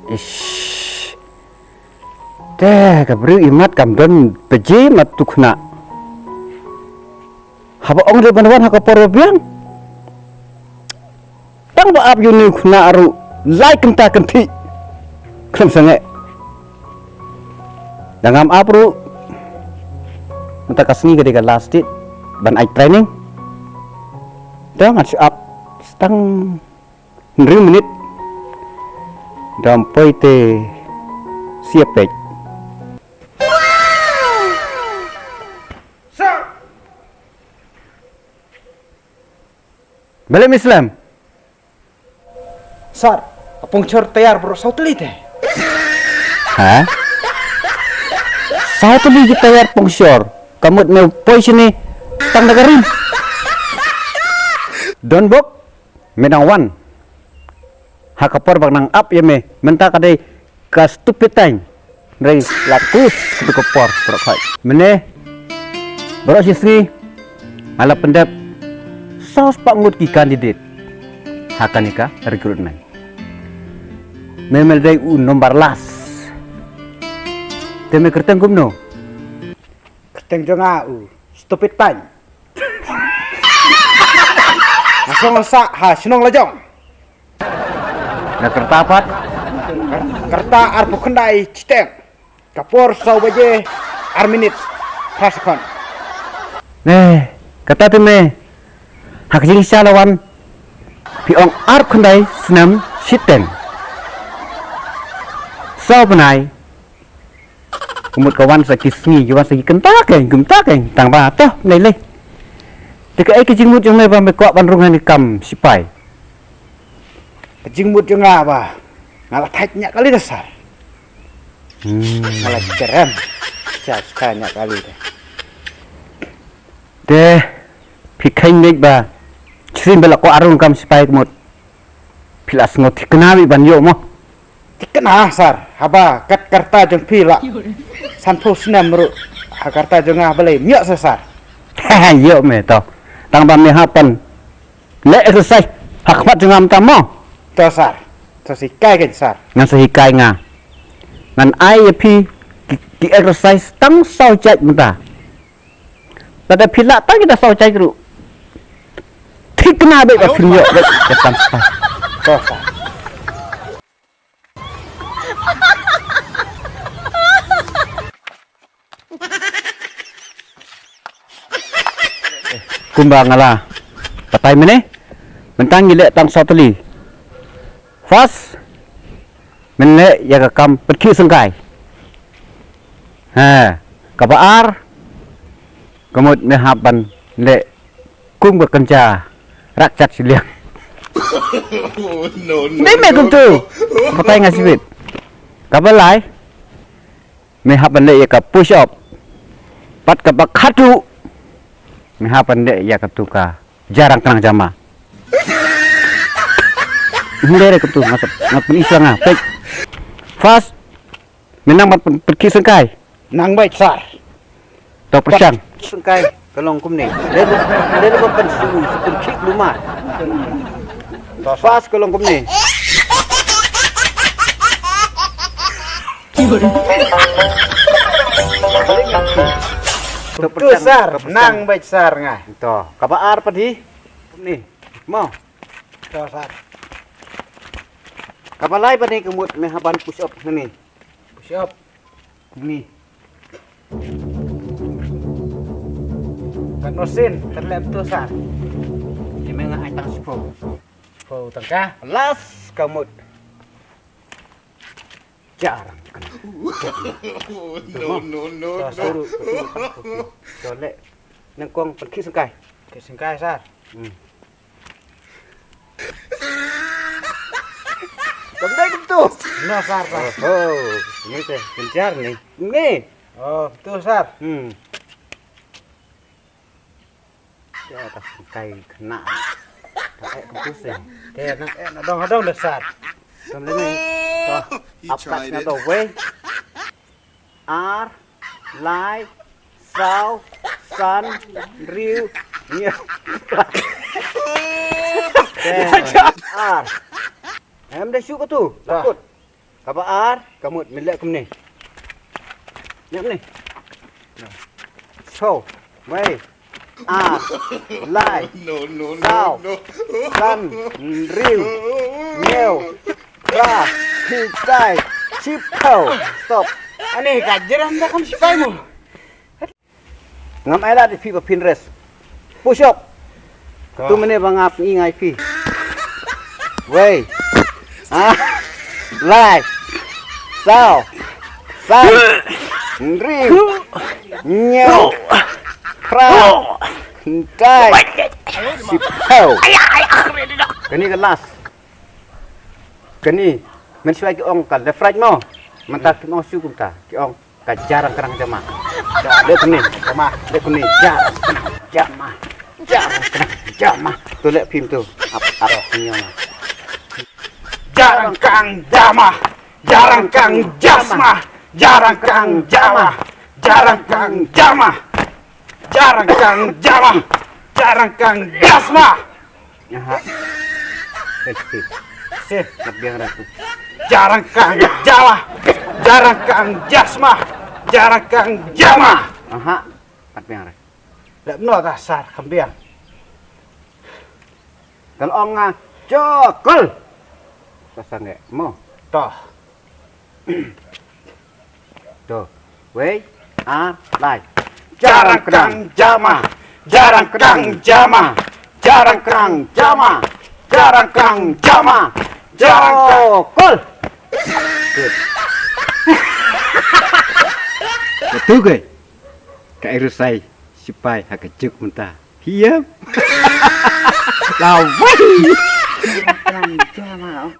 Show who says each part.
Speaker 1: Ish. Teh kabru imat kamdon beji matukna. Haba ong de banwan hakaporo biang. Tang ba ab yuni kuna aru lai kenta kenti. Kem sange. Dangam apru minta kasni ketika last it ban ai training. Dah ngat up setang 1 minit. Dalam poite siap pek.
Speaker 2: Sir.
Speaker 1: Balik Islam.
Speaker 2: Sir, pungcur tayar bro sautli teh.
Speaker 1: Hah? Saya tuh biji tayar pungsor. Kamu mau poi sini tang nagarin. Don bok menang wan. Hakapor bang nang up ya me menta kadai ka stupid time. Dari laku ke kopor prokai. Mene bro sisri ala pendap saus pak ngut ki kandidat hakanika rekrutmen. Memel day nomor las. Teme kerteng kumno.
Speaker 2: Keteng jonga stupid time. Langsung sa ha sinong lajong.
Speaker 1: Na kertapat
Speaker 2: Kerta arpu kendai citeng. Kapor sau baje arminit. Prasekon.
Speaker 1: Kata teme hak jing lawan piong ar kundai senam siteng sau benai kumut kawan sakisni jawan saki kentakeng tang ba toh nei le deka ai kijing mut jong me ba me kwa bandrungan ni kam sipai
Speaker 2: Kejing mut jonga ba. Ngalah taitnya kali dasar. Ngalah cerem. Caskanya kali deh.
Speaker 1: deh pikain nek ba crim bela ko arung kam sipai kumut pilas ngoti kenawi ban yo mo
Speaker 2: Tikena sar. Haba kat karta jong pila. Santo senam meru. Karta jonga balai miak sesar.
Speaker 1: yo me to tang ba me hapan le exercise hakmat jengam tamo
Speaker 2: Tosar. Tosikai kan sar.
Speaker 1: ngan sehikai nga ngan ai pi ki exercise tang sau chat menta tada pila tang kita sau chat ru thikna be ba phiryo be ketam spa
Speaker 2: Tosar.
Speaker 1: kumbang ala patai mene mentang gile tang sau tali fast mene ya ka kam perki sengkai kabar kemud ne haban le kum bekerja rakyat siliang Ini me tu patai ngasih bit kabar lai me haban le ya ka push up pat ka bakatu me haban le ya ka tuka jarang kenang jama Hindi ke tu masuk ngapun isang pek fast menang pergi sengkai
Speaker 2: Nang baik sar.
Speaker 1: tau persiang sengkai kalong kum ni dia ko pensu pergi rumah fast kalong kum ni
Speaker 2: Tu sar. Nang baik sar ngah.
Speaker 1: to kabar padi kum ni mau
Speaker 2: Tosar.
Speaker 1: kapal lai padi kemut me haban push up ni
Speaker 2: Siap.
Speaker 1: ni
Speaker 2: Kanosin terlep tu sar.
Speaker 1: di menga ai tang sipo
Speaker 2: Kau tengkah.
Speaker 1: las kamut jarang
Speaker 3: No.
Speaker 1: suruh solek nengkong pergi sengkai
Speaker 2: Kesingkai sar.
Speaker 1: Kamdai tu.
Speaker 2: No sar sar.
Speaker 1: Oh, ini teh kencar nih. Ini.
Speaker 2: Oh, tu sar.
Speaker 1: Ya tak kai kena. Tak kempus ya.
Speaker 2: Nak dong dah sar.
Speaker 1: Kamdai ni. Toh, apa sih tu we? R, light, sound, sun, riu, ni. R. Em dah syuk tu. Takut. Kabar, kamu milik kamu ni. Ni ni. So, wei. Lai. Sao. Kan, riu. Neo. Ra. Hijai. Cipau. Stop.
Speaker 2: Ani kajiran dah kamu sipaimu.
Speaker 1: Ngam ai lah di pi pa Pinterest. Push up. Tu mene bangap ingai pi. Wei. Lai. Sao. San. Riu. Neo. Ra. Hijai. Cipau. Kani kelas. Kani men suai ki ong kal left right mo. Manta ki mo su kumta. Ki ong ka jarang kerang jama. Dia kuni jama. Dia kuni jama. Jama. Tu lek pim tu. Apa punya mah.
Speaker 2: Jarang kang jama. Jarang kang jasma. Jarang kang jama. Jarang kang jama. Jarang kang jama. Jarang kang jasma.
Speaker 1: Ya ha. Pasti.
Speaker 2: Sih.
Speaker 1: Lebih ratu.
Speaker 2: Jarang kang jama. Jarang kang jasma. Jarang kang jama.
Speaker 1: Aha. Lebih ratu.
Speaker 2: Lek benar dah sar kembiang.
Speaker 1: Kalau ong cokol. Pasang nggak mau.
Speaker 2: Toh.
Speaker 1: Tuh. Wei. Lai.
Speaker 2: Jarang kang jama. Jarang kang jama. Jarang kang jama. Jarang kang jama. Jarang kang
Speaker 1: Cokol. Good. Betul ke? Kak Irusai sipai hakajuk mentah. Hiam. Lawan. Jarang jama.